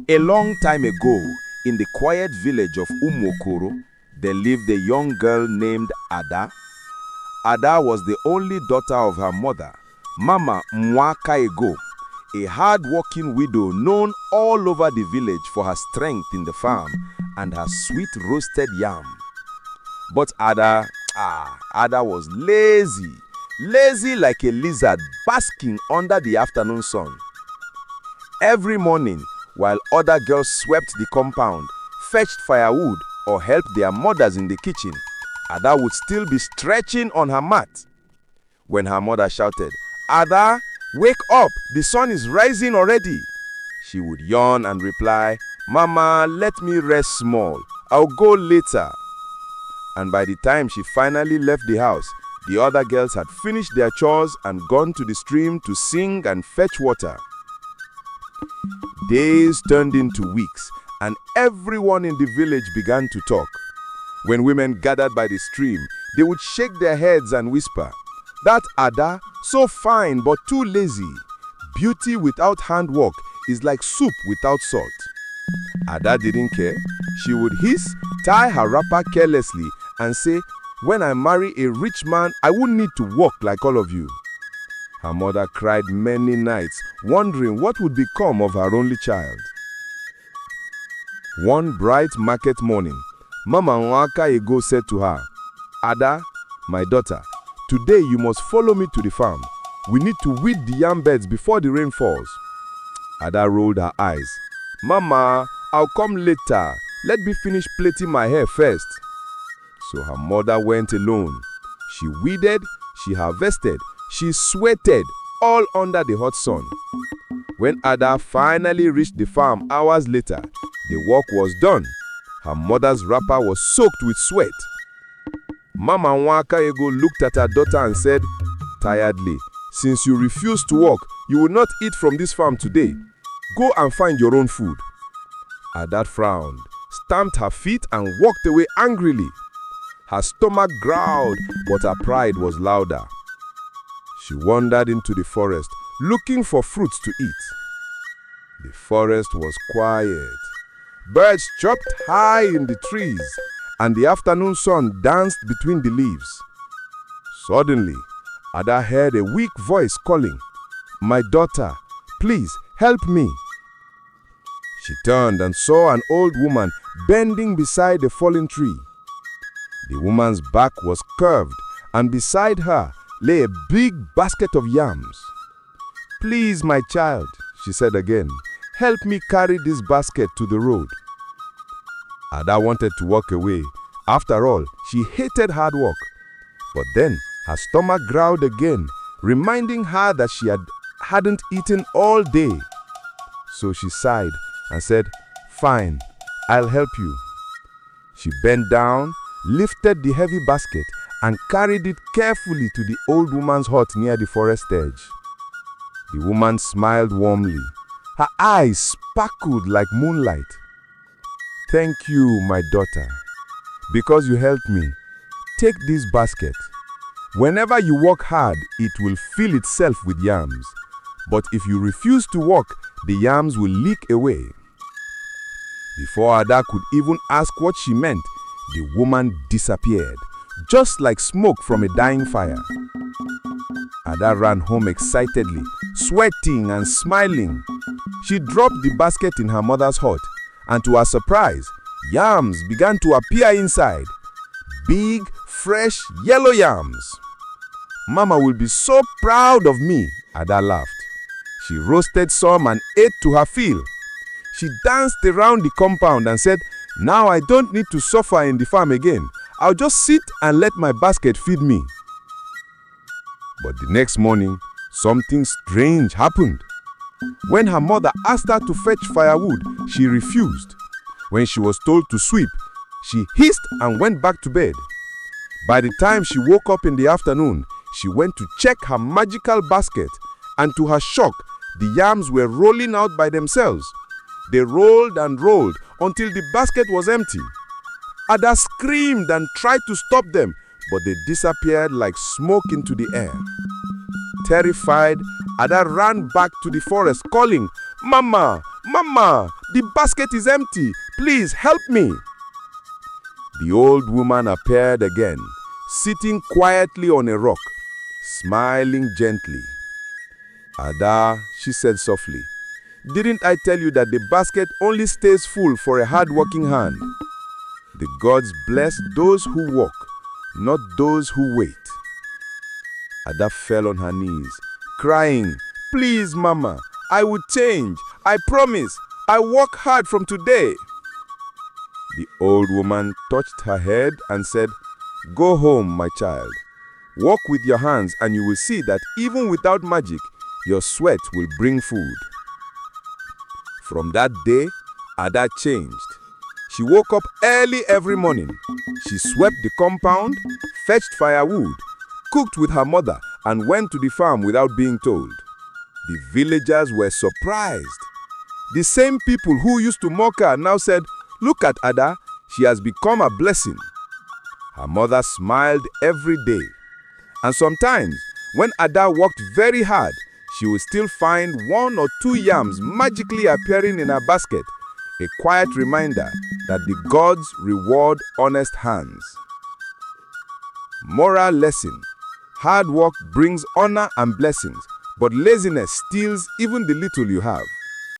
A long time ago, in the quiet village of Umokoro, there lived a young girl named Ada. Ada was the only daughter of her mother, Mama Mwakaego, a hard-working widow known all over the village for her strength in the farm and her sweet roasted yam. But Ada was lazy like a lizard basking under the afternoon sun. Every morning, while other girls swept the compound, fetched firewood, or helped their mothers in the kitchen, Ada would still be stretching on her mat. When her mother shouted, "Ada, wake up, the sun is rising already," she would yawn and reply, "Mama, let me rest small, I'll go later." And by the time she finally left the house, the other girls had finished their chores and gone to the stream to sing and fetch water. Days turned into weeks, and everyone in the village began to talk. When women gathered by the stream, they would shake their heads and whisper, "That Ada, so fine but too lazy. Beauty without handwork is like soup without salt." Ada didn't care. She would hiss, tie her wrapper carelessly, and say, "When I marry a rich man, I won't need to work like all of you." Her mother cried many nights, wondering what would become of her only child. One bright market morning, Mama Nwakaego said to her, "Ada, my daughter, today you must follow me to the farm. We need to weed the yam beds before the rain falls." Ada rolled her eyes. "Mama, I'll come later. Let me finish plaiting my hair first." So her mother went alone. She weeded, she harvested, she sweated, all under the hot sun. When Ada finally reached the farm hours later, the work was done. Her mother's wrapper was soaked with sweat. Mama Nwakaego looked at her daughter and said, tiredly, "Since you refuse to work, you will not eat from this farm today. Go and find your own food." Ada frowned, stamped her feet and walked away angrily. Her stomach growled, but her pride was louder. She wandered into the forest, looking for fruits to eat. The forest was quiet. Birds chirped high in the trees, and the afternoon sun danced between the leaves. Suddenly, Ada heard a weak voice calling, "My daughter, please help me." She turned and saw an old woman bending beside a fallen tree. The woman's back was curved, and beside her lay a big basket of yams. "Please, my child," she said again, "help me carry this basket to the road." Ada wanted to walk away. After all, she hated hard work. But then her stomach growled again, reminding her that she hadn't eaten all day. So she sighed and said, "Fine, I'll help you." She bent down, lifted the heavy basket, and carried it carefully to the old woman's hut near the forest edge. The woman smiled warmly. Her eyes sparkled like moonlight. "Thank you, my daughter. Because you helped me, take this basket. Whenever you work hard, it will fill itself with yams. But if you refuse to work, the yams will leak away." Before Ada could even ask what she meant, the woman disappeared, just like smoke from a dying fire. Ada ran home excitedly, sweating and smiling. She dropped the basket in her mother's hut, and to her surprise, yams began to appear inside. Big, fresh, yellow yams. "Mama will be so proud of me," Ada laughed. She roasted some and ate to her fill. She danced around the compound and said, "Now I don't need to suffer in the farm again. I'll just sit and let my basket feed me." But the next morning, something strange happened. When her mother asked her to fetch firewood, she refused. When she was told to sweep, she hissed and went back to bed. By the time she woke up in the afternoon, she went to check her magical basket, and to her shock, the yams were rolling out by themselves. They rolled and rolled until the basket was empty. Ada screamed and tried to stop them, but they disappeared like smoke into the air. Terrified, Ada ran back to the forest calling, "Mama, Mama, The basket is empty. Please help me. The old woman appeared again, sitting quietly on a rock, smiling gently. Ada, she said softly, didn't I tell you that the basket only stays full for a hard-working hand? The gods bless those who work, not those who wait. Ada fell on her knees, crying, please, Mama, I will change. I promise. I work hard from today. The old woman touched her head and said, go home, my child. Work with your hands and you will see that even without magic, your sweat will bring food. From that day, Ada changed. She woke up early every morning. She swept the compound, fetched firewood, cooked with her mother, and went to the farm without being told. The villagers were surprised. The same people who used to mock her now said, look at Ada, she has become a blessing. Her mother smiled every day. And sometimes, when Ada worked very hard, she would still find 1 or 2 yams magically appearing in her basket, a quiet reminder that the gods reward honest hands. Moral lesson: hard work brings honor and blessings, but laziness steals even the little you have.